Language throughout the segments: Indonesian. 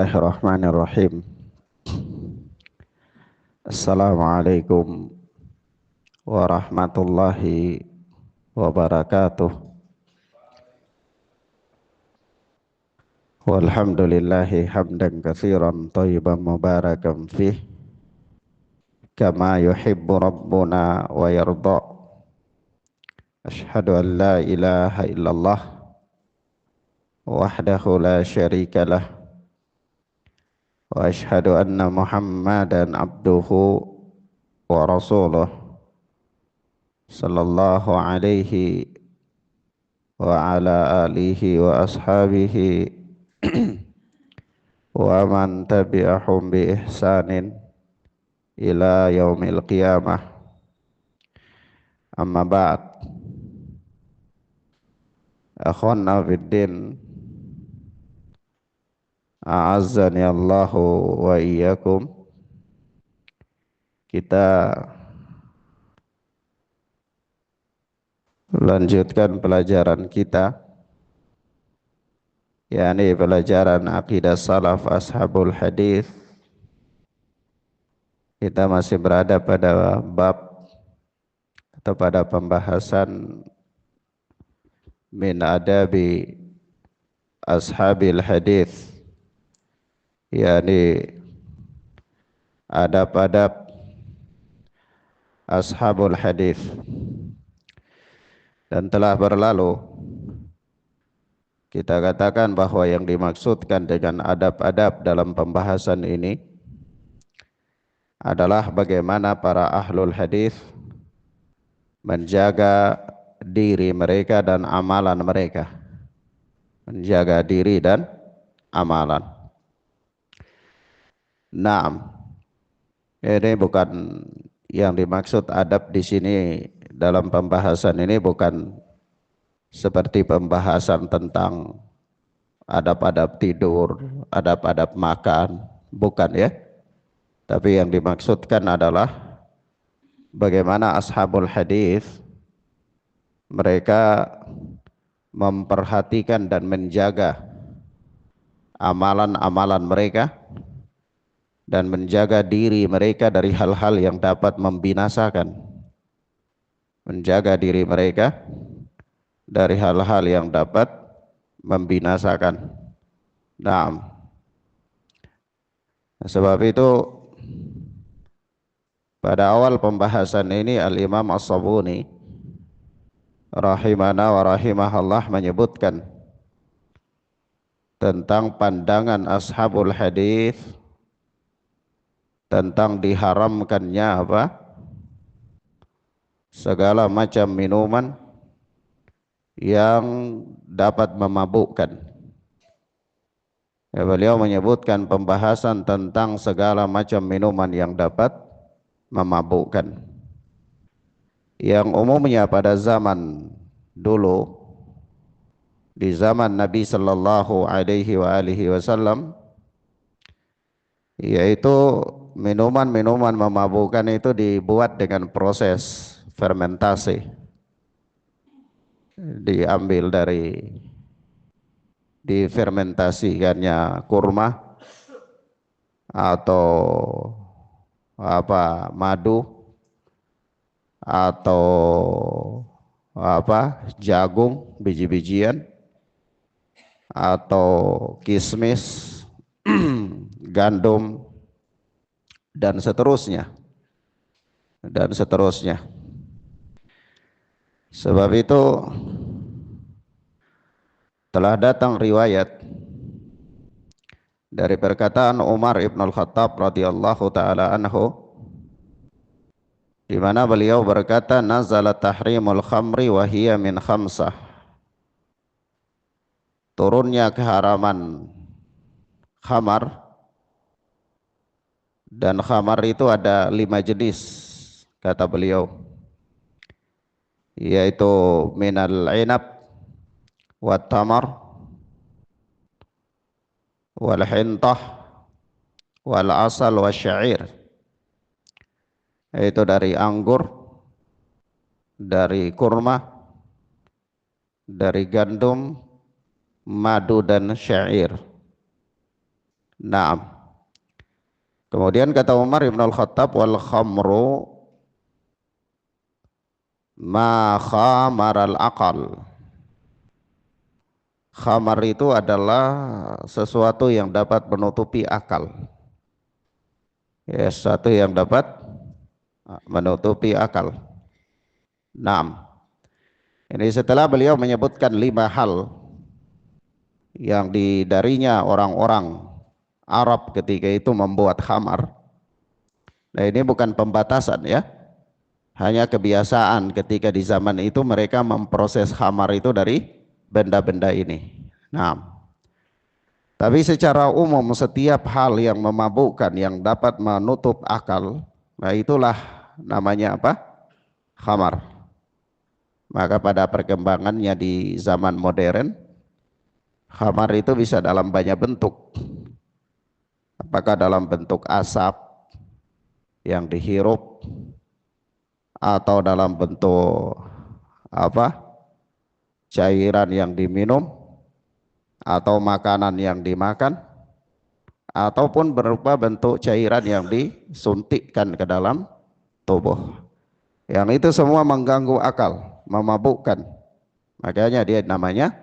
Bismillahirrahmanirrahim. Assalamualaikum warahmatullahi wabarakatuh. Walhamdulillahi hamdan katsiran thayyiban mubarakan fih kama yuhibbu rabbuna wa yarda. Asyhadu an la ilaha illallah wahdahu la syarika lah wa asyhadu anna Muhammadan abduhu wa rasuluh sallallahu alaihi wa ala alihi wa ashabihi wa man tabi'ahum bi ihsanin ila yaumil qiyamah. Amma ba'd. Akhwana fiddin, a'azzani Allahu wa iyyakum. Kita lanjutkan pelajaran kita, yakni pelajaran akidah salaf ashabul hadis. Kita masih berada pada bab atau pada pembahasan min adabi ashabil hadis, yakni adab-adab ashabul hadis. Dan telah berlalu kita katakan bahwa yang dimaksudkan dengan adab-adab dalam pembahasan ini adalah bagaimana para ahlul hadis menjaga diri mereka dan amalan mereka. Menjaga diri dan amalan. Naam. Ini bukan yang dimaksud adab di sini dalam pembahasan ini, bukan seperti pembahasan tentang adab-adab tidur, adab-adab makan, bukan ya. Tapi yang dimaksudkan adalah bagaimana ashabul hadis mereka memperhatikan dan menjaga amalan-amalan mereka dan menjaga diri mereka dari hal-hal yang dapat membinasakan. Menjaga diri mereka dari hal-hal yang dapat membinasakan. Naam. Sebab itu pada awal pembahasan ini Al-Imam As-Sabuni rahimana wa rahimahullah menyebutkan tentang pandangan ashabul hadis tentang diharamkannya apa? Segala macam minuman yang dapat memabukkan. Ya, beliau menyebutkan pembahasan tentang segala macam minuman yang dapat memabukkan. Yang umumnya pada zaman dulu, di zaman Nabi sallallahu alaihi wasallam, yaitu minuman-minuman memabukkan itu dibuat dengan proses fermentasi. Diambil dari difermentasikannya kurma atau apa madu atau apa jagung, biji-bijian atau kismis, gandum dan seterusnya. Sebab itu telah datang riwayat dari perkataan Umar ibn al-Khattab radhiyallahu ta'ala anhu, di mana beliau berkata, nazala tahrimul khamri wa hiya min khamsah. Turunnya keharaman khamar, dan khamar itu ada 5 jenis kata beliau, yaitu minal inab wat tamar wal hintah wal asal wasyair, yaitu dari anggur, dari kurma, dari gandum, madu dan syair. Naam. Kemudian kata Umar Ibn Al-Khattab, wal khamru ma khamaral aqal. Khamar itu adalah sesuatu yang dapat menutupi akal. Ya, sesuatu yang dapat menutupi akal. Naam. Ini setelah beliau menyebutkan 5 hal yang darinya orang-orang Arab ketika itu membuat khamar. Nah, ini bukan pembatasan ya, hanya kebiasaan ketika di zaman itu mereka memproses khamar itu dari benda-benda ini. Nah, tapi secara umum setiap hal yang memabukkan yang dapat menutup akal, nah itulah namanya apa? Khamar. Maka pada perkembangannya di zaman modern, khamar itu bisa dalam banyak bentuk. Apakah dalam bentuk asap yang dihirup, atau dalam bentuk apa? Cairan yang diminum, atau makanan yang dimakan, ataupun berupa bentuk cairan yang disuntikkan ke dalam tubuh. Yang itu semua mengganggu akal, memabukkan. Makanya dia namanya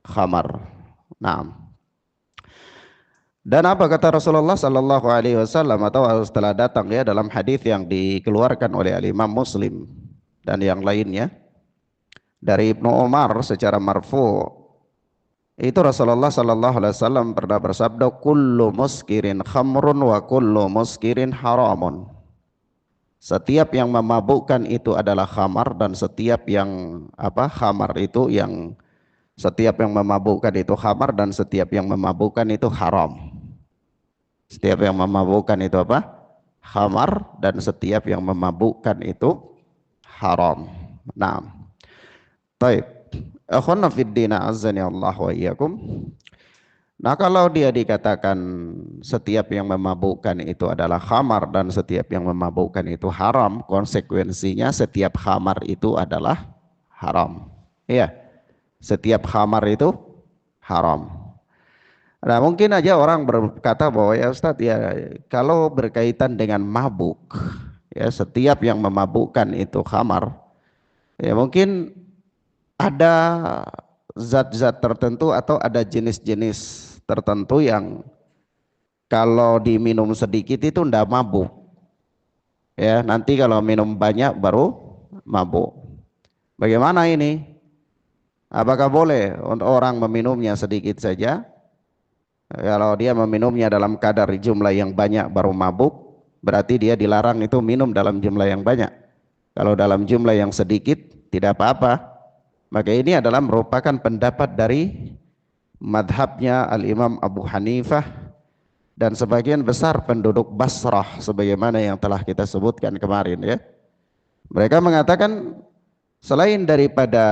khamar. Nah, dan apa kata Rasulullah Sallallahu Alaihi Wasallam, atau setelah datang ya dalam hadis yang dikeluarkan oleh Imam Muslim dan yang lainnya dari Ibnu Umar secara marfu, itu Rasulullah Sallallahu Alaihi Wasallam pernah bersabda, kullu muskirin khamrun wa kullu muskirin haramun. Setiap yang memabukkan itu adalah khamar, dan setiap yang khamar itu yang setiap yang memabukkan itu khamar, dan setiap yang memabukkan itu haram. Setiap yang memabukkan itu apa? Khamar, dan setiap yang memabukkan itu haram. Nah, baik. Akhwana fid din azani Allah wa iyyakum. Nah, kalau dia dikatakan setiap yang memabukkan itu adalah khamar dan setiap yang memabukkan itu haram, konsekuensinya setiap khamar itu adalah haram. Iya, setiap khamar itu haram. Nah, mungkin aja orang berkata bahwa ya Ustadz, ya kalau berkaitan dengan mabuk, ya setiap yang memabukkan itu khamar, ya mungkin ada zat-zat tertentu atau ada jenis-jenis tertentu yang kalau diminum sedikit itu ndak mabuk, ya nanti kalau minum banyak baru mabuk. Bagaimana ini? Apakah boleh untuk orang meminumnya sedikit saja? Kalau dia meminumnya dalam kadar jumlah yang banyak baru mabuk, berarti dia dilarang itu minum dalam jumlah yang banyak. Kalau dalam jumlah yang sedikit tidak apa-apa. Maka ini adalah merupakan pendapat dari madhabnya Al-Imam Abu Hanifah dan sebagian besar penduduk Basrah, sebagaimana yang telah kita sebutkan kemarin ya. Mereka mengatakan selain daripada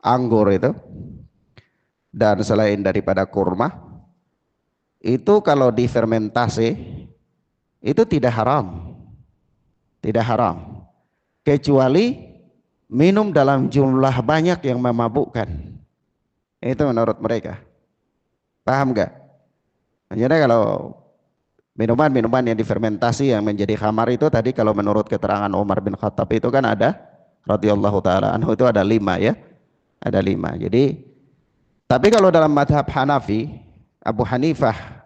anggur itu, dan selain daripada kurma, itu kalau difermentasi itu tidak haram, tidak haram, kecuali minum dalam jumlah banyak yang memabukkan. Itu menurut mereka. Paham gak? Jadi kalau minuman-minuman yang difermentasi yang menjadi khamar itu tadi, kalau menurut keterangan Umar bin Khattab itu kan ada radhiyallahu taala anhu, itu ada 5 ya. Ada 5. Jadi tapi kalau dalam madhab Hanafi, Abu Hanifah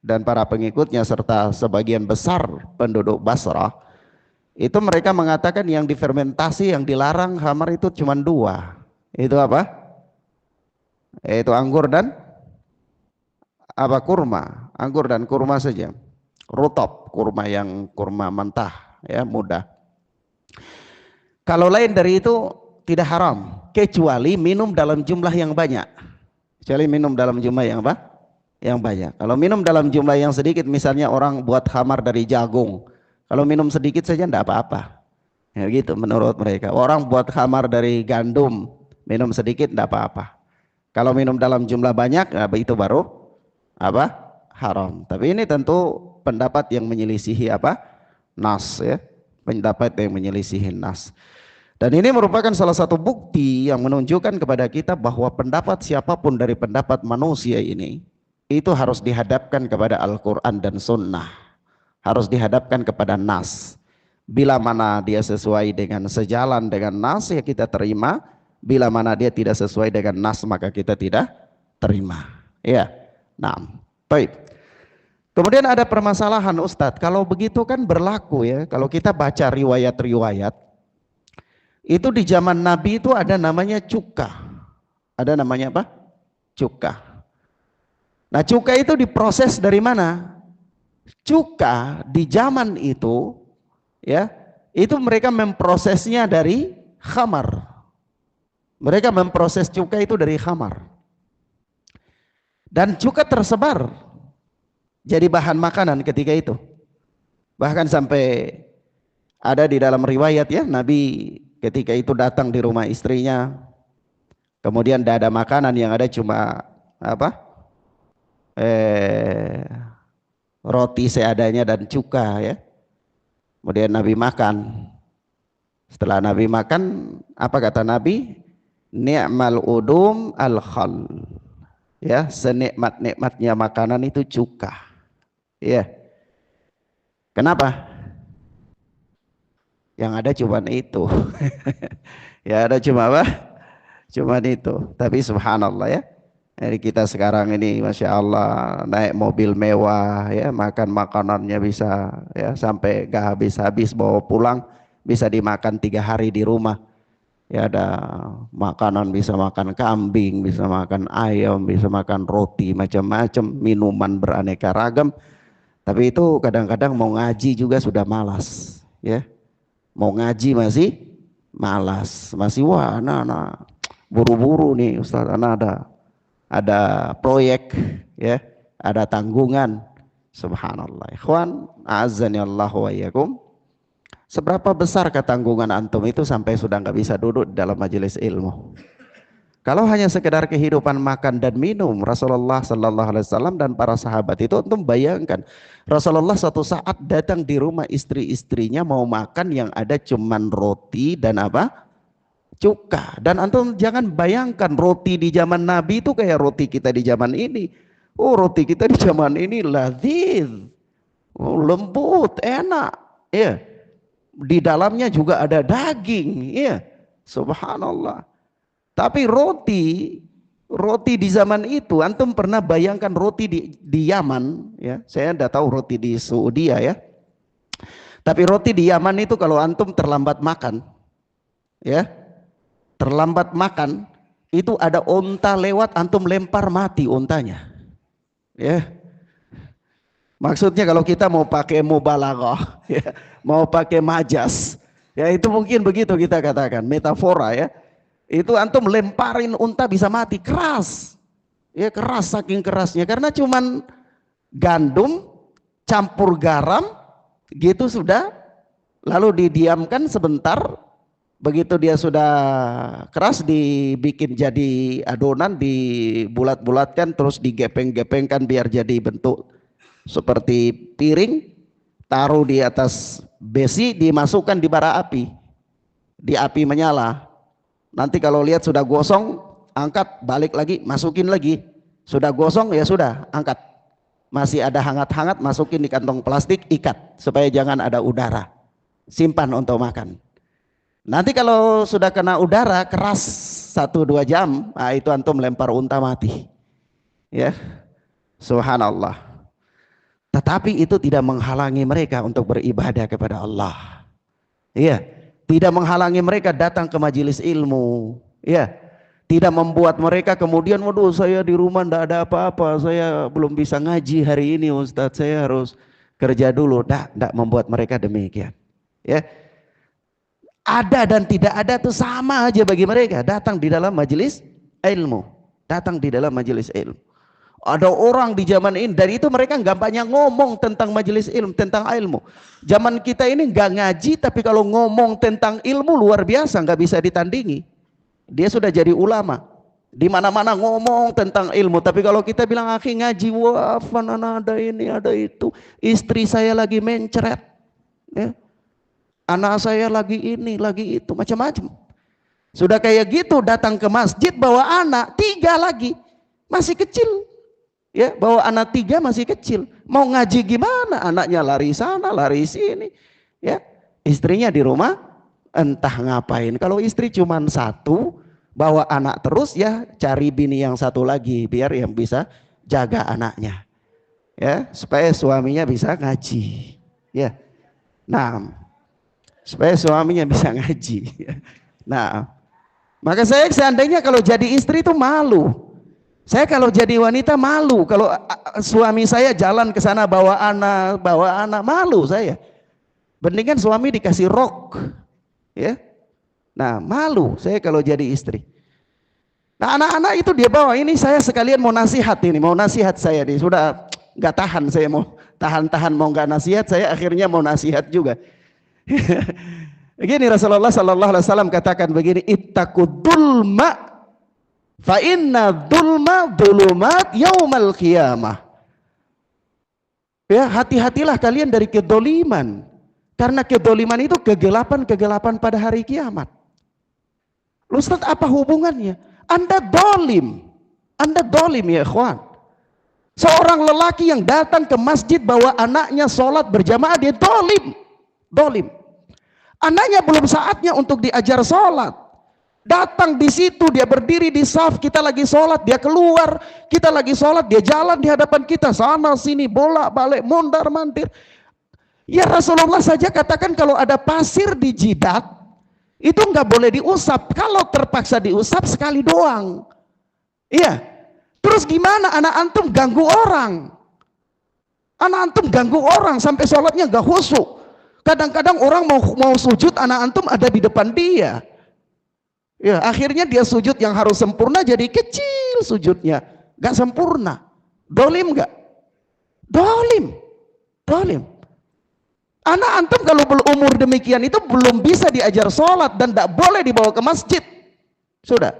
dan para pengikutnya serta sebagian besar penduduk Basrah, itu mereka mengatakan yang difermentasi yang dilarang khamar itu cuma 2. Itu apa? Yaitu anggur dan kurma. Anggur dan kurma saja. Rutab, kurma yang kurma mentah ya, mudah. Kalau lain dari itu tidak haram, kecuali minum dalam jumlah yang banyak. Kecuali minum dalam jumlah yang apa? Yang banyak. Kalau minum dalam jumlah yang sedikit, misalnya orang buat khamar dari jagung, kalau minum sedikit saja tidak apa-apa. Ya gitu menurut mereka. Orang buat khamar dari gandum, minum sedikit tidak apa-apa. Kalau minum dalam jumlah banyak, itu baru haram. Tapi ini tentu pendapat yang menyelisihi nas ya. Pendapat yang menyelisihi nas. Dan ini merupakan salah satu bukti yang menunjukkan kepada kita bahwa pendapat siapapun dari pendapat manusia ini itu harus dihadapkan kepada Al-Quran dan Sunnah, harus dihadapkan kepada nas. Bila mana dia sesuai dengan sejalan dengan nas, ya kita terima. Bila mana dia tidak sesuai dengan nas, maka kita tidak terima. Ya, nah, baik. Kemudian ada permasalahan Ustadz, kalau begitu kan berlaku ya, kalau kita baca riwayat-riwayat, itu di zaman Nabi itu ada namanya cuka. Ada namanya apa? Cuka. Nah, cuka itu diproses dari mana? Cuka di zaman itu, ya, itu mereka memprosesnya dari khamar. Mereka memproses cuka itu dari khamar. Dan cuka tersebar jadi bahan makanan ketika itu. Bahkan sampai ada di dalam riwayat ya, Nabi ketika itu datang di rumah istrinya, kemudian tidak ada makanan, yang ada cuma apa? Roti seadanya dan cuka ya. Kemudian Nabi makan. Setelah Nabi makan, apa kata Nabi? Ni'mal udum al-khal. Ya, senikmat-nikmatnya makanan itu cuka. Ya. Kenapa? Yang ada cuma itu. Ya, ada cuma apa? Cuma itu. Tapi subhanallah ya. Jadi kita sekarang ini Masya Allah naik mobil mewah ya, makan makanannya bisa ya sampai gak habis-habis, bawa pulang bisa dimakan 3 hari di rumah. Ya ada makanan, bisa makan kambing, bisa makan ayam, bisa makan roti, macam-macam, minuman beraneka ragam. Tapi itu kadang-kadang mau ngaji juga sudah malas ya. Mau ngaji masih malas, masih wah anak-anak buru-buru nih Ustaz, anak ada proyek ya, ada tanggungan. Subhanallah. Ikhwan, a'azzani Allah wa iyyakum. Seberapa besar ketanggungan antum itu sampai sudah nggak bisa duduk di dalam majelis ilmu? Kalau hanya sekedar kehidupan makan dan minum, Rasulullah Sallallahu Alaihi Wasallam dan para sahabat itu, antum bayangkan Rasulullah suatu saat datang di rumah istri-istrinya mau makan, yang ada cuman roti dan apa? Cuka. Dan antum jangan bayangkan roti di zaman Nabi itu kayak roti kita di zaman ini. Oh, roti kita di zaman ini lazis, oh, lembut, enak. Ya, di dalamnya juga ada daging. Ya, subhanallah. Tapi roti di zaman itu, antum pernah bayangkan roti di Yaman? Ya, saya tidak tahu roti di Saudi ya. Tapi roti di Yaman itu kalau antum terlambat makan, ya. Terlambat makan, itu ada unta lewat, antum lempar mati untanya. Ya. Maksudnya kalau kita mau pakai mubalaghah, ya, mau pakai majas, ya itu mungkin begitu kita katakan, metafora ya. Itu antum lemparin unta bisa mati, keras. Ya keras, saking kerasnya, karena cuman gandum campur garam gitu sudah, lalu didiamkan sebentar. Begitu dia sudah keras, dibikin jadi adonan, dibulat-bulatkan, terus digepeng-gepengkan biar jadi bentuk seperti piring, taruh di atas besi, dimasukkan di bara api, di api menyala. Nanti kalau lihat sudah gosong, angkat, balik lagi, masukin lagi. Sudah gosong ya sudah, angkat. Masih ada hangat-hangat, masukin di kantong plastik, ikat supaya jangan ada udara. Simpan untuk makan. Nanti kalau sudah kena udara keras 1-2 jam, nah itu antum lempar unta mati. Ya. Subhanallah. Tetapi itu tidak menghalangi mereka untuk beribadah kepada Allah. Iya, tidak menghalangi mereka datang ke majelis ilmu. Iya. Tidak membuat mereka kemudian, waduh saya di rumah tidak ada apa-apa, saya belum bisa ngaji hari ini Ustadz, saya harus kerja dulu. Tidak membuat mereka demikian. Ya. Ada dan tidak ada itu sama aja bagi mereka. Datang di dalam majelis ilmu. Datang di dalam majelis ilmu. Ada orang di zaman ini, dari itu mereka nggak banyak ngomong tentang majelis ilmu, tentang ilmu. Zaman kita ini nggak ngaji, tapi kalau ngomong tentang ilmu luar biasa, nggak bisa ditandingi. Dia sudah jadi ulama. Di mana-mana ngomong tentang ilmu. Tapi kalau kita bilang akhi ngaji, wah ada ini, ada itu. Istri saya lagi mencret. Ya. anak saya lagi ini, lagi itu, macam-macam. Sudah kayak gitu datang ke masjid bawa anak 3 lagi, masih kecil. Ya, bawa anak 3 masih kecil. Mau ngaji gimana? Anaknya lari sana, lari sini. Ya, istrinya di rumah entah ngapain. Kalau istri cuma 1, bawa anak terus, ya cari bini yang 1 lagi biar yang bisa jaga anaknya. Ya, supaya suaminya bisa ngaji. Ya. Nah, supaya suaminya bisa ngaji. Nah, maka saya seandainya kalau jadi istri itu malu. Saya kalau jadi wanita malu kalau suami saya jalan ke sana bawa anak malu saya. Mendingan suami dikasih rok, ya. Nah, malu saya kalau jadi istri. Nah, anak-anak itu dia bawa, ini saya sekalian mau nasihat saya nih, sudah nggak tahan saya mau tahan mau nggak nasihat, saya akhirnya mau nasihat juga. Begini Rasulullah Sallallahu Alaihi Wasallam katakan begini, ittaqudulma fa inna dzulma dzulumat yaumal qiyamah. Ya, hati-hatilah kalian dari kedoliman, karena kedoliman itu kegelapan pada hari kiamat. Ustaz, apa hubungannya? Anda dolim ya ikhwan. Seorang lelaki yang datang ke masjid bawa anaknya sholat berjamaah, dia dolim. Anaknya belum saatnya untuk diajar sholat. Datang di situ, dia berdiri di saf, kita lagi sholat, dia keluar, kita lagi sholat, dia jalan di hadapan kita, sana sini, bolak balik, mondar mandir. Ya Rasulullah saja katakan kalau ada pasir di jidat, itu nggak boleh diusap. Kalau terpaksa diusap sekali doang. Iya. Terus gimana anak antum ganggu orang? Anak antum ganggu orang sampai sholatnya nggak khusyuk. Kadang-kadang orang mau sujud, anak antum ada di depan dia. Ya, akhirnya dia sujud yang harus sempurna jadi kecil sujudnya, gak sempurna. Dolim gak? Dolim. Anak antum kalau berumur demikian itu belum bisa diajar sholat dan gak boleh dibawa ke masjid. Sudah.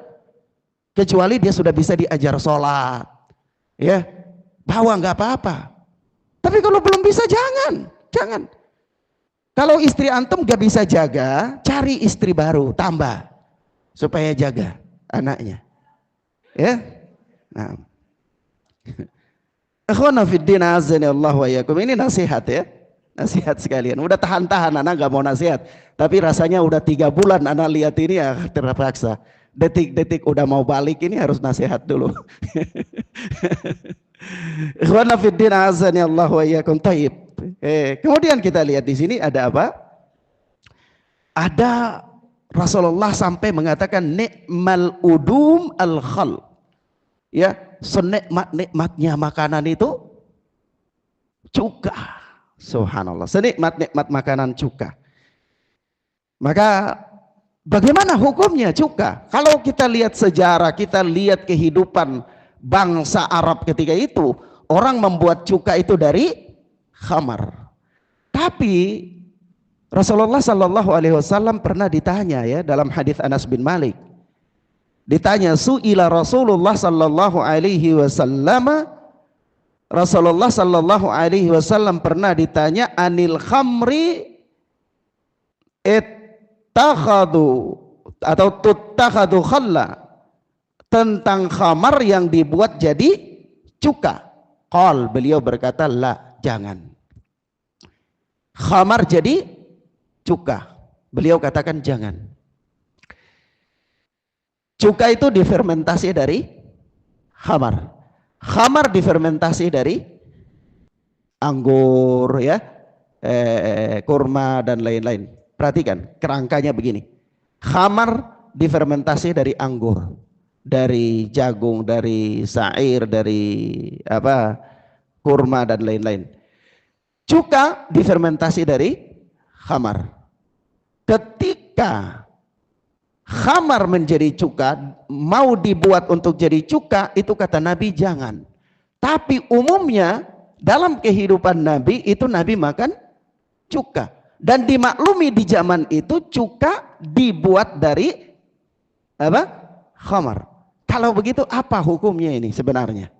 Kecuali dia sudah bisa diajar sholat. Ya, bawa gak apa-apa. Tapi kalau belum bisa jangan. Kalau istri antum gak bisa jaga, cari istri baru, tambah. Supaya jaga anaknya, ya. Nah, ikhwana fiddin azani Allah wa iyyakum, ini nasihat ya, nasihat sekalian. Udah tahan anak gak mau nasihat, tapi rasanya udah 3 bulan anak lihat ini ya terpaksa. Detik-detik udah mau balik ini harus nasihat dulu. Ikhwana fiddin azani Allah wa iyyakum. Taib. Kemudian kita lihat di sini ada apa? Ada Rasulullah sampai mengatakan ni'mal udum al khal. Ya, senikmat-nikmatnya makanan itu cuka. Subhanallah, senikmat-nikmat makanan cuka. Maka bagaimana hukumnya cuka? Kalau kita lihat sejarah, kita lihat kehidupan bangsa Arab ketika itu, orang membuat cuka itu dari khamar. Tapi Rasulullah Sallallahu Alaihi Wasallam pernah ditanya ya dalam hadis Anas bin Malik, ditanya su'ila Rasulullah Sallallahu Alaihi Wasallam, Rasulullah Sallallahu Alaihi Wasallam pernah ditanya anil khamri ittakhadu atau tuttakhadu khalla, tentang khamar yang dibuat jadi cuka. Qal, beliau berkata la, jangan. Khamar jadi cuka, beliau katakan jangan. Cuka itu difermentasi dari khamar. Khamar difermentasi dari anggur ya, kurma dan lain-lain. Perhatikan kerangkanya begini. Khamar difermentasi dari anggur, dari jagung, dari sair, dari apa, kurma dan lain-lain. Cuka difermentasi dari khamar. Ketika khamar menjadi cuka, mau dibuat untuk jadi cuka, itu kata Nabi jangan. Tapi umumnya dalam kehidupan Nabi itu Nabi makan cuka. Dan dimaklumi di zaman itu cuka dibuat dari apa? Khamar. Kalau begitu apa hukumnya ini sebenarnya?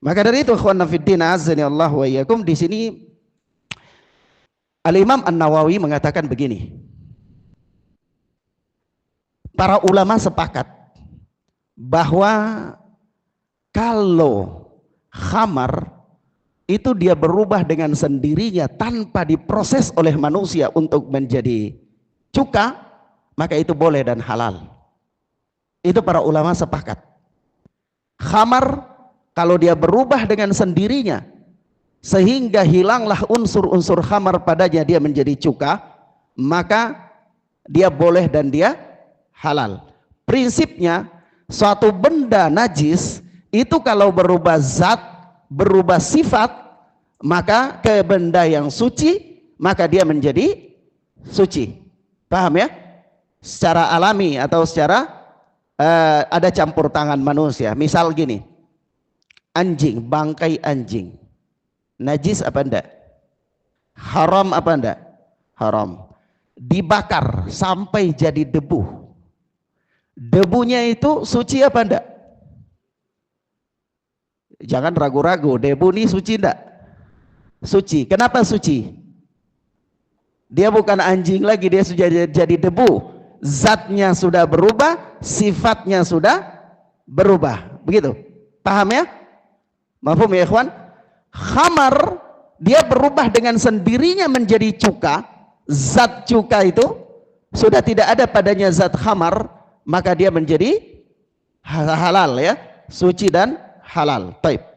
Maka dari itu ikhwan fiddin azani Allah wa iyyakum, di sini Al-Imam An-Nawawi mengatakan begini, para ulama sepakat bahwa kalau khamar itu dia berubah dengan sendirinya tanpa diproses oleh manusia untuk menjadi cuka, maka itu boleh dan halal. Itu para ulama sepakat. Khamar kalau dia berubah dengan sendirinya sehingga hilanglah unsur-unsur khamar padanya, dia menjadi cuka, maka dia boleh dan dia halal. Prinsipnya suatu benda najis itu kalau berubah zat, berubah sifat, maka ke benda yang suci, maka dia menjadi suci. Paham ya? Secara alami atau secara ada campur tangan manusia. Misal gini, anjing, bangkai anjing, najis apa enggak? Haram apa enggak? Haram. Dibakar sampai jadi debu, debunya itu suci apa enggak? Jangan ragu-ragu, debu ini suci enggak? Suci. Kenapa suci? Dia bukan anjing lagi, dia sudah jadi debu. Zatnya sudah berubah, sifatnya sudah berubah. Begitu. Paham ya? Mafhum ya ikhwan? Khamar dia berubah dengan sendirinya menjadi cuka. Zat cuka itu sudah tidak ada padanya zat khamar, maka dia menjadi halal ya, suci dan halal. Baik.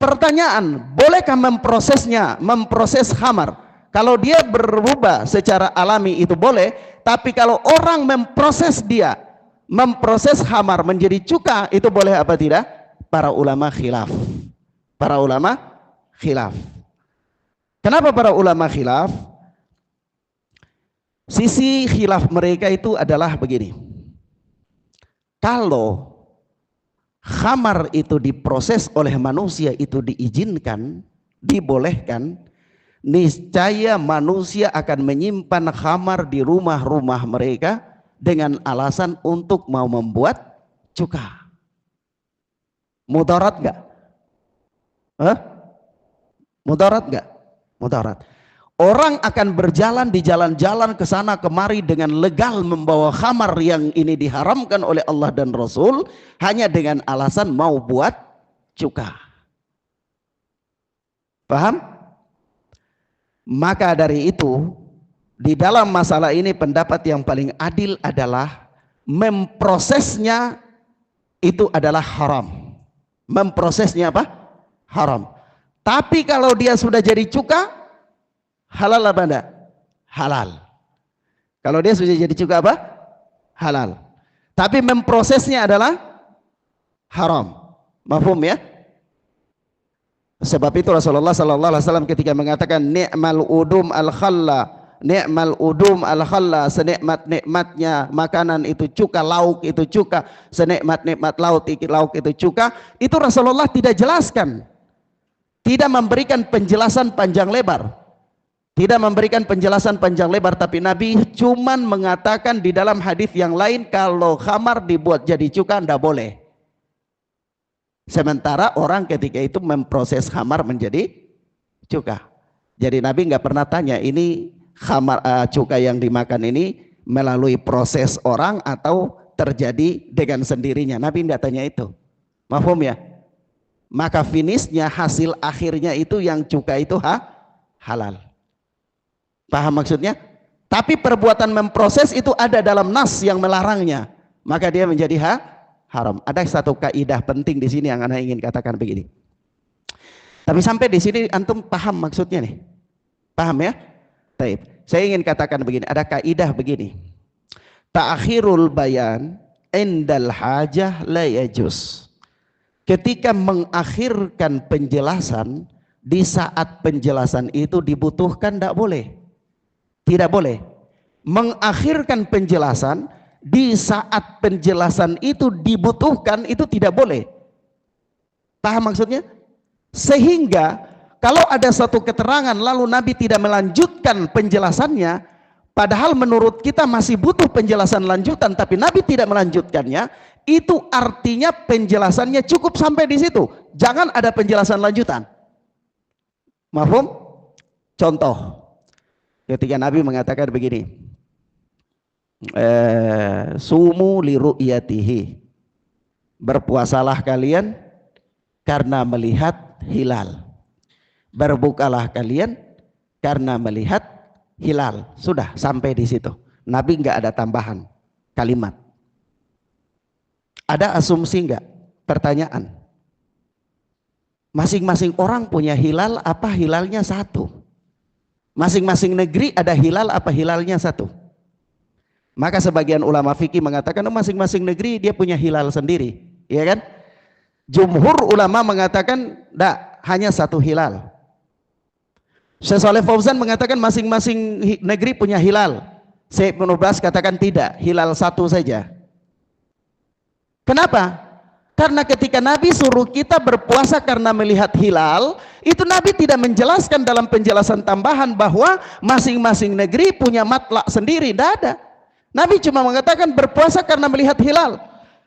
Pertanyaan, bolehkah memprosesnya, memproses khamar? Kalau dia berubah secara alami itu boleh, tapi kalau orang memproses dia, memproses khamar menjadi cuka, itu boleh apa tidak? Para ulama khilaf. Para ulama khilaf. Kenapa para ulama khilaf? Sisi khilaf mereka itu adalah begini. Kalau khamar itu diproses oleh manusia, itu diizinkan, dibolehkan, niscaya manusia akan menyimpan khamar di rumah-rumah mereka dengan alasan untuk mau membuat cuka. Mudarat enggak? Mudarat enggak? Mudarat. Orang akan berjalan di jalan-jalan ke sana kemari dengan legal membawa khamar yang ini diharamkan oleh Allah dan Rasul hanya dengan alasan mau buat cuka. Paham? Maka dari itu di dalam masalah ini pendapat yang paling adil adalah memprosesnya itu adalah haram. Memprosesnya apa? Haram. Tapi kalau dia sudah jadi cuka, halal apa enggak? Halal. Kalau dia sudah jadi cuka apa? Halal. Tapi memprosesnya adalah haram. Mafhum ya? Sebab itu Rasulullah sallallahu alaihi wasallam ketika mengatakan ni'mal udum al-khalla, ni'mal udum al-khalla, senikmat-nikmatnya makanan itu cuka, lauk itu cuka, senikmat-nikmat lauk itu cuka, itu Rasulullah tidak jelaskan. Tidak memberikan penjelasan panjang lebar. Tidak memberikan penjelasan panjang lebar, tapi Nabi cuman mengatakan di dalam hadis yang lain kalau khamar dibuat jadi cuka tidak boleh. Sementara orang ketika itu memproses khamar menjadi cuka. Jadi Nabi nggak pernah tanya ini khamar cuka yang dimakan ini melalui proses orang atau terjadi dengan sendirinya. Nabi nggak tanya itu. Mafhum ya? Maka finishnya, hasil akhirnya itu yang cuka itu halal. Paham maksudnya? Tapi perbuatan memproses itu ada dalam nas yang melarangnya, maka dia menjadi haram. Ada satu kaidah penting di sini yang Anda ingin katakan begini. Tapi sampai di sini antum paham maksudnya nih? Paham ya? Baik. Saya ingin katakan begini, ada kaidah begini. Ta'khirul bayan indal hajah la yajuz. Ketika mengakhirkan penjelasan di saat penjelasan itu dibutuhkan, tidak boleh. Tidak boleh mengakhirkan penjelasan di saat penjelasan itu dibutuhkan, itu tidak boleh. Paham maksudnya? Sehingga kalau ada satu keterangan lalu Nabi tidak melanjutkan penjelasannya, padahal menurut kita masih butuh penjelasan lanjutan, tapi Nabi tidak melanjutkannya, itu artinya penjelasannya cukup sampai di situ. Jangan ada penjelasan lanjutan. Mafhum? Contoh, Ketika Nabi mengatakan begini, sumu li ru'yatihi, berpuasalah kalian karena melihat hilal, berbukalah kalian karena melihat hilal. Sudah sampai di situ. Nabi nggak ada tambahan kalimat. Ada asumsi nggak? Pertanyaan. Masing-masing orang punya hilal apa hilalnya satu? Masing-masing negeri ada hilal apa hilalnya satu? Maka sebagian ulama fikih mengatakan masing-masing negeri dia punya hilal sendiri, ya kan? Jumhur ulama mengatakan tidak, hanya satu hilal. Syekh Shalih Fauzan mengatakan masing-masing negeri punya hilal. Syekh Ibnu Baz katakan tidak, hilal satu saja. Kenapa? Karena ketika Nabi suruh kita berpuasa karena melihat hilal, itu Nabi tidak menjelaskan dalam penjelasan tambahan bahwa masing-masing negeri punya matlak sendiri, tidak ada. Nabi cuma mengatakan berpuasa karena melihat hilal.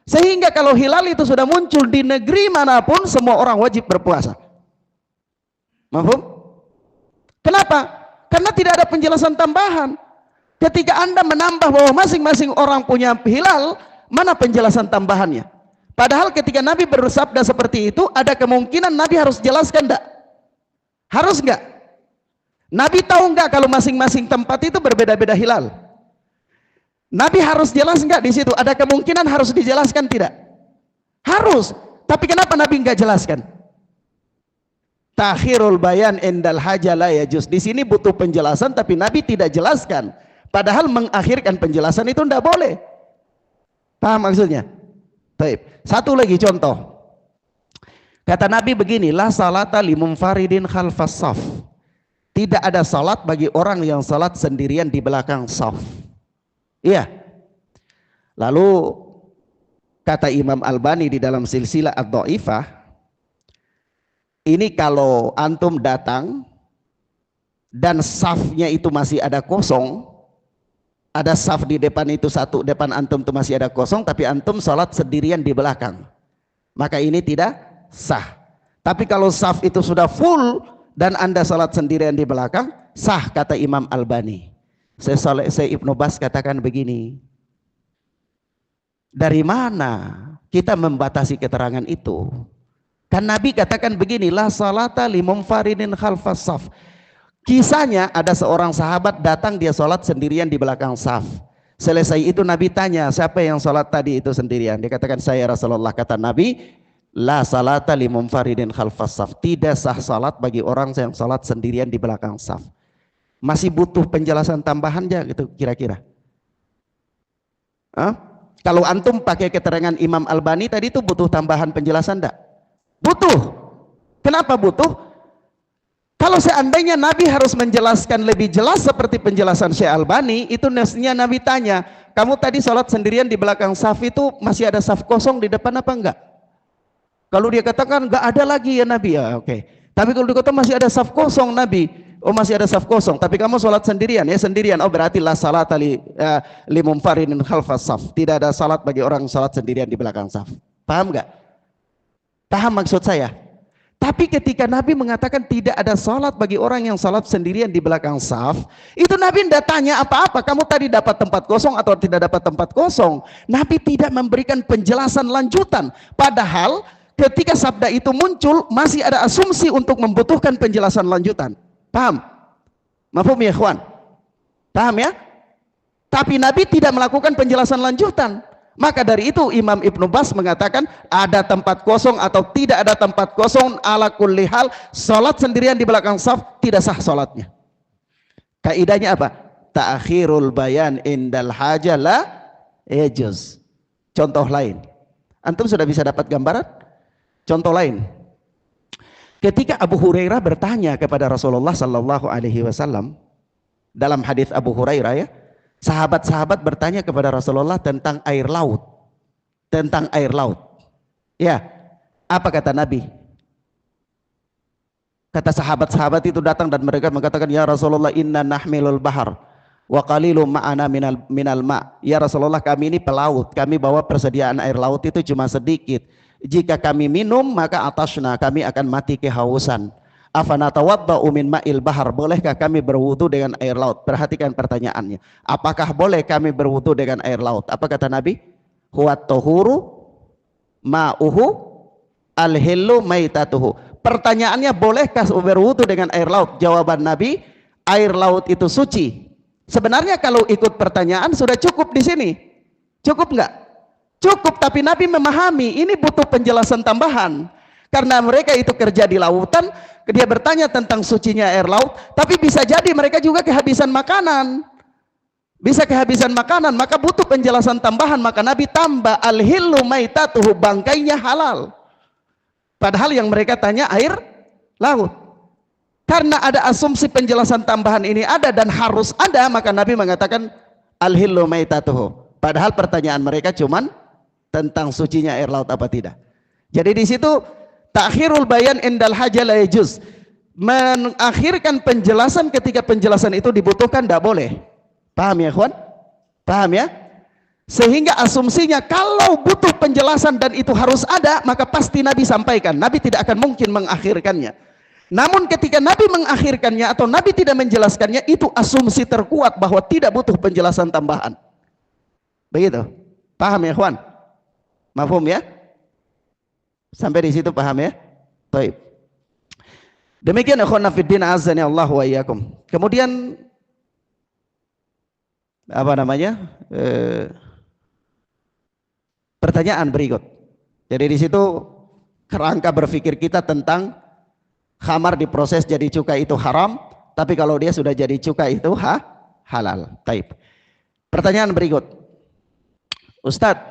Sehingga kalau hilal itu sudah muncul di negeri manapun, semua orang wajib berpuasa. Mahfum? Kenapa? Karena tidak ada penjelasan tambahan. Ketika Anda menambah bahwa masing-masing orang punya hilal, mana penjelasan tambahannya? Padahal ketika Nabi bersabda seperti itu, ada kemungkinan Nabi harus jelaskan enggak? Harus enggak? Nabi tahu enggak kalau masing-masing tempat itu berbeda-beda hilal? Nabi harus jelas enggak di situ? Ada kemungkinan harus dijelaskan tidak? Harus. Tapi kenapa Nabi enggak jelaskan? Takhirul bayan indal hajala ya juz. Di sini butuh penjelasan tapi Nabi tidak jelaskan. Padahal mengakhirkan penjelasan itu tidak boleh. Paham maksudnya? Baik. Satu lagi contoh. Kata Nabi begini, la salata limunfaridin khalfas saf. Tidak ada salat bagi orang yang salat sendirian di belakang saf. Iya. Lalu kata Imam Albani di dalam silsilah ad-dhaifah, ini kalau antum datang dan safnya itu masih ada kosong, ada saf di depan itu satu, depan antum itu masih ada kosong, tapi antum salat sendirian di belakang, maka ini tidak sah. Tapi kalau saf itu sudah full dan anda salat sendirian di belakang, sah kata Imam Albani. Saya Ibnu Baz katakan begini, dari mana kita membatasi keterangan itu? Kan Nabi katakan begini, la salata limunfaridin khalfas saf. Kisahnya ada seorang sahabat datang, dia sholat sendirian di belakang saf. Selesai itu Nabi tanya, siapa yang sholat tadi itu sendirian? Dia katakan, saya Rasulullah. Kata Nabi, la salata limunfaridin khalfas saf. Tidak sah salat bagi orang yang sholat sendirian di belakang saf. Masih butuh penjelasan tambahan ya gitu kira-kira? Kalau antum pakai keterangan Imam Albani tadi itu butuh tambahan penjelasan enggak? Butuh. Kenapa butuh? Kalau seandainya Nabi harus menjelaskan lebih jelas seperti penjelasan Syekh Albani, itu mestinya Nabi tanya, kamu tadi sholat sendirian di belakang saf itu masih ada saf kosong di depan apa enggak? Kalau dia katakan enggak ada lagi ya Nabi, ya oke. Tapi kalau dia kata masih ada saf kosong Nabi, oh masih ada saf kosong, tapi kamu sholat sendirian, ya sendirian, oh berarti la salata limunfaridin khalfas saf. Tidak ada salat bagi orang sholat sendirian di belakang saf. Paham enggak? Paham maksud saya? Tapi ketika Nabi mengatakan tidak ada salat bagi orang yang salat sendirian di belakang saf, itu Nabi tidak tanya apa-apa, kamu tadi dapat tempat kosong atau tidak dapat tempat kosong. Nabi tidak memberikan penjelasan lanjutan. Padahal ketika sabda itu muncul, masih ada asumsi untuk membutuhkan penjelasan lanjutan. Paham? Mafhum ya ikhwan? Paham ya? Tapi Nabi tidak melakukan penjelasan lanjutan. Maka dari itu Imam Ibnu Baz mengatakan ada tempat kosong atau tidak ada tempat kosong, ala kulli hal salat sendirian di belakang saf tidak sah salatnya. Kaidahnya apa? Ta'khirul bayan indal hajah la yajuz. Contoh lain. Antum sudah bisa dapat gambaran? Contoh lain. Ketika Abu Hurairah bertanya kepada Rasulullah sallallahu alaihi wasallam dalam hadis Abu Hurairah ya, sahabat-sahabat bertanya kepada Rasulullah tentang air laut. Tentang air laut. Ya, apa kata Nabi? Kata sahabat-sahabat itu datang dan mereka mengatakan, ya Rasulullah inna nahmilul bahar wa qalilum ma'ana minal ma'. Ya Rasulullah, kami ini pelaut, kami bawa persediaan air laut itu cuma sedikit. Jika kami minum maka atasna, kami akan mati kehausan. Afanatawadda'u min ma'il bahar, bolehkah kami berwudu dengan air laut? Perhatikan pertanyaannya. Apakah boleh kami berwudu dengan air laut? Apa kata Nabi? Huwat tahuru ma'uhu al-hillu maitatuhu. Pertanyaannya, bolehkah berwudu dengan air laut? Jawaban Nabi, air laut itu suci. Sebenarnya kalau ikut pertanyaan sudah cukup di sini. Cukup enggak? Cukup, tapi Nabi memahami ini butuh penjelasan tambahan. Karena mereka itu kerja di lautan, dia bertanya tentang sucinya air laut, tapi bisa jadi mereka juga kehabisan makanan. Bisa kehabisan makanan, maka butuh penjelasan tambahan. Maka Nabi tambah al-hillu maitatuhu, bangkainya halal. Padahal yang mereka tanya air laut. Karena ada asumsi penjelasan tambahan ini ada dan harus ada, maka Nabi mengatakan al-hillu maitatuhu. Padahal pertanyaan mereka cuman tentang sucinya air laut apa tidak. Jadi di situ takhirul bayan indal haja la yajuz. Mengakhirkan penjelasan ketika penjelasan itu dibutuhkan tidak boleh. Paham ya, kawan? Paham ya? Sehingga asumsinya kalau butuh penjelasan dan itu harus ada, maka pasti Nabi sampaikan. Nabi tidak akan mungkin mengakhirkannya. Namun ketika Nabi mengakhirkannya atau Nabi tidak menjelaskannya, itu asumsi terkuat bahwa tidak butuh penjelasan tambahan. Begitu. Paham ya, kawan? Mafhum ya? Sampai di situ paham ya? Baik. Demikian ikhwan fiddin azani Allah wa iyyakum. Kemudian apa namanya? Pertanyaan berikut. Jadi di situ kerangka berpikir kita tentang khamar diproses jadi cukai itu haram, tapi kalau dia sudah jadi cukai itu halal. Taib. Pertanyaan berikut. Ustadz,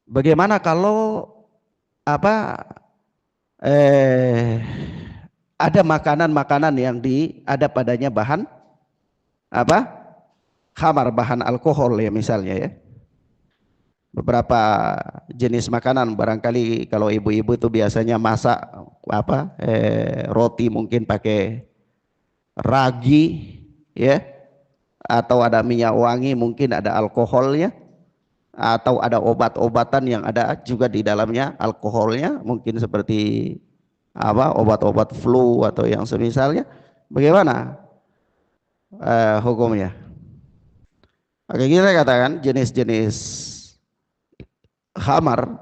bagaimana kalau ada makanan-makanan yang ada padanya bahan khamar, bahan alkohol ya misalnya ya. Beberapa jenis makanan barangkali kalau ibu-ibu itu biasanya masak roti mungkin pakai ragi ya, atau ada minyak wangi mungkin ada alkoholnya, atau ada obat-obatan yang ada juga di dalamnya alkoholnya, mungkin seperti obat-obat flu atau yang semisalnya. Bagaimana hukumnya? Oke, kita katakan jenis-jenis khamar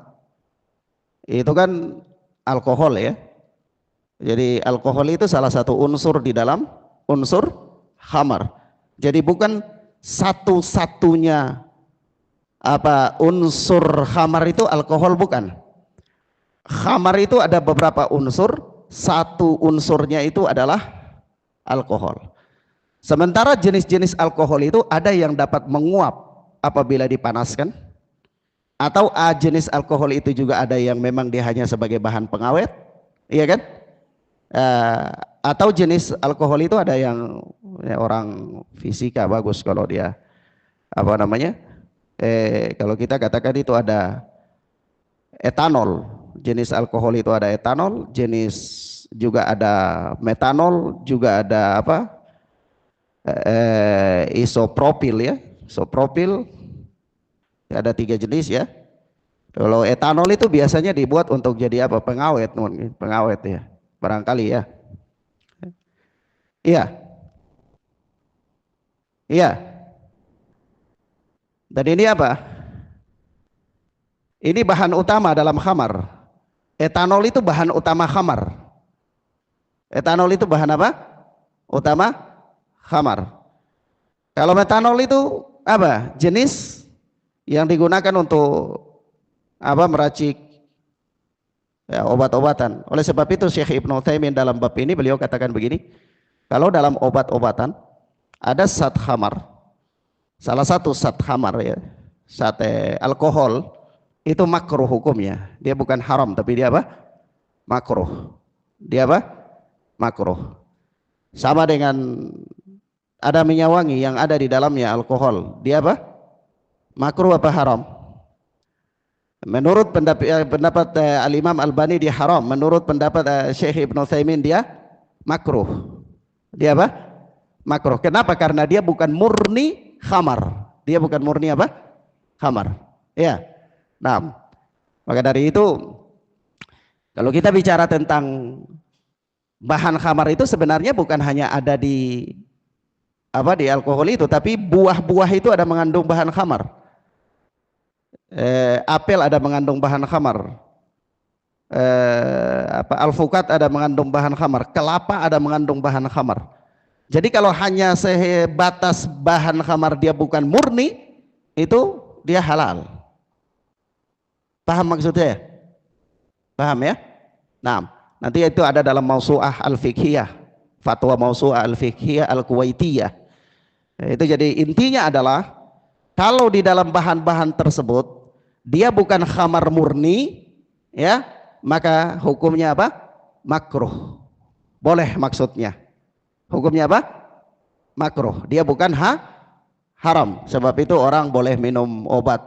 itu kan alkohol ya. Jadi alkohol itu salah satu unsur di dalam unsur khamar. Jadi bukan satu-satunya unsur khamar itu alkohol, bukan. Khamar itu ada beberapa unsur, satu unsurnya itu adalah alkohol. Sementara jenis-jenis alkohol itu ada yang dapat menguap apabila dipanaskan, atau jenis alkohol itu juga ada yang memang dia hanya sebagai bahan pengawet, iya kan? Atau jenis alkohol itu ada yang orang fisika bagus kalau dia kalau kita katakan itu ada etanol, jenis alkohol itu ada etanol, jenis juga ada metanol, juga ada isopropil ya, isopropil ada 3 jenis ya. Kalau etanol itu biasanya dibuat untuk jadi pengawet, pengawet ya, barangkali ya. Iya. Dan ini ini bahan utama dalam khamar. Etanol itu bahan utama khamar. Etanol itu bahan utama khamar. Kalau metanol itu jenis yang digunakan untuk meracik ya, obat-obatan. Oleh sebab itu Syekh Ibnu Utsaimin dalam bab ini beliau katakan begini, kalau dalam obat-obatan ada zat khamar, salah satu zat khamar ya, zat alkohol itu makruh hukumnya. Dia bukan haram tapi dia makruh. Dia makruh. Sama dengan ada minyak wangi yang ada di dalamnya alkohol, dia makruh apa haram? Menurut pendapat Al-Imam Al-Albani dia haram, menurut pendapat Syekh Ibnu Utsaimin dia makruh. Dia makruh. Kenapa? Karena dia bukan murni khamar. Dia bukan murni khamar. Ya. Nah, maka dari itu kalau kita bicara tentang Bahan khamar itu sebenarnya bukan hanya ada di di alkohol itu, tapi buah-buah itu ada mengandung bahan khamar. Apel ada mengandung bahan khamar. Alpukat ada mengandung bahan khamar. Kelapa ada mengandung bahan khamar. Jadi kalau hanya sebatas bahan khamar dia bukan murni, itu dia halal. Paham maksudnya? Paham ya? Nah, nanti itu ada dalam Mausu'ah Al-Fiqhiyah, fatwa Mausu'ah Al-Fiqhiyah Al-Kuwaitiyah. Itu jadi intinya adalah kalau di dalam bahan-bahan tersebut dia bukan khamar murni, ya, maka hukumnya apa? Makruh. Boleh maksudnya. Hukumnya apa? Makruh. Dia bukan haram. Sebab itu orang boleh minum obat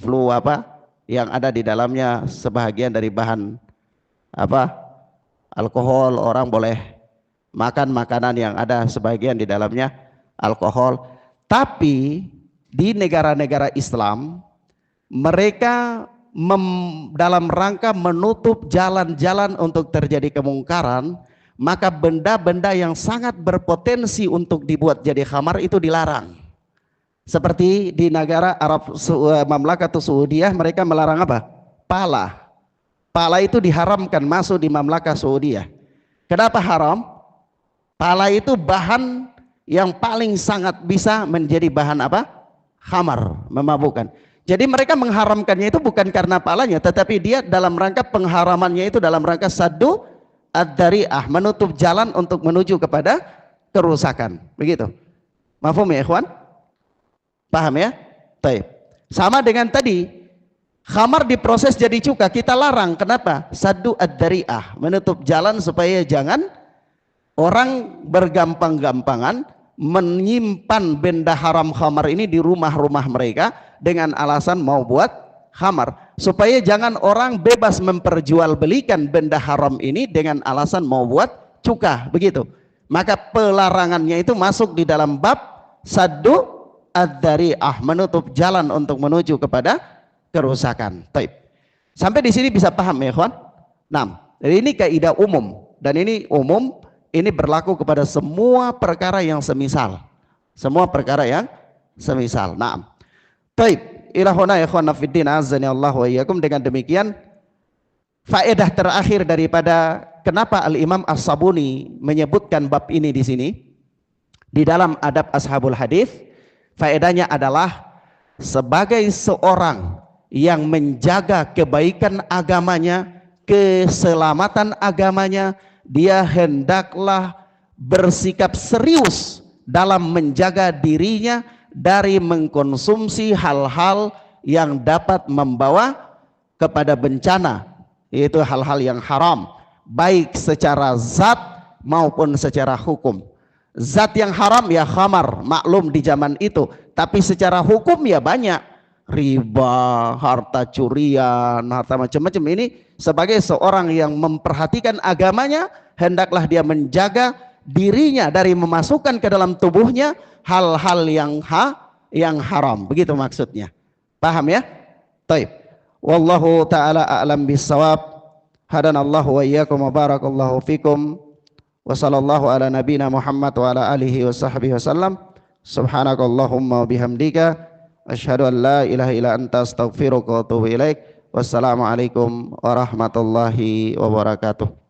flu yang ada di dalamnya sebahagian dari bahan alkohol, orang boleh makan makanan yang ada sebagian di dalamnya alkohol. Tapi di negara-negara Islam mereka dalam rangka menutup jalan-jalan untuk terjadi kemungkaran, maka benda-benda yang sangat berpotensi untuk dibuat jadi khamar itu dilarang. Seperti di negara Arab Mamlakatus Saudiyah, mereka melarang apa? Pala. Pala itu diharamkan masuk di Mamlakah Saudiyah. Kenapa haram? Pala itu bahan yang paling sangat bisa menjadi bahan khamar, memabukkan. Jadi mereka mengharamkannya itu bukan karena palanya, tetapi dia dalam rangka pengharamannya itu dalam rangka saddu ad-dari'ah, menutup jalan untuk menuju kepada kerusakan. Begitu. Mafhum ya ikhwan? Paham ya? Baik. Sama dengan tadi, khamar diproses jadi cuka, kita larang. Kenapa? Saddu ad-dari'ah, menutup jalan supaya jangan orang bergampang-gampangan menyimpan benda haram khamar ini di rumah-rumah mereka dengan alasan mau buat khamar, supaya jangan orang bebas memperjualbelikan benda haram ini dengan alasan mau buat cuka, begitu. Maka pelarangannya itu masuk di dalam bab saddu ad-dari'ah, menutup jalan untuk menuju kepada kerusakan. Baik. Sampai di sini bisa paham ya, kawan? Nah, jadi ini kaidah umum, dan ini umum. Ini berlaku kepada semua perkara yang semisal. Semua perkara yang semisal. Naam. Baik, ilahuna ikhwana fiddin azani Allah wa iyyakum. Dengan demikian faedah terakhir daripada kenapa Al-Imam As-Sabuni menyebutkan bab ini di sini di dalam adab ashabul hadis, faedahnya adalah sebagai seorang yang menjaga kebaikan agamanya, keselamatan agamanya, dia hendaklah bersikap serius dalam menjaga dirinya dari mengkonsumsi hal-hal yang dapat membawa kepada bencana, yaitu hal-hal yang haram, baik secara zat maupun secara hukum. Zat yang haram ya khamar, maklum di zaman itu, tapi secara hukum ya banyak, riba, harta curian, harta macam-macam. Ini sebagai seorang yang memperhatikan agamanya, hendaklah dia menjaga dirinya dari memasukkan ke dalam tubuhnya hal-hal yang haram. Begitu maksudnya. Paham ya? Taib. Wallahu ta'ala a'lam bissawab. Hadanallahu wa iyyakum wa barakallahu fikum. Wa sallallahu ala nabina Muhammad wa ala alihi wa sahbihi wasallam. Subhanakallahumma wa bihamdika asyhadu an la ilaha illa anta astaghfiruka wa atubu ilaik. Wassalamualaikum warahmatullahi wabarakatuh.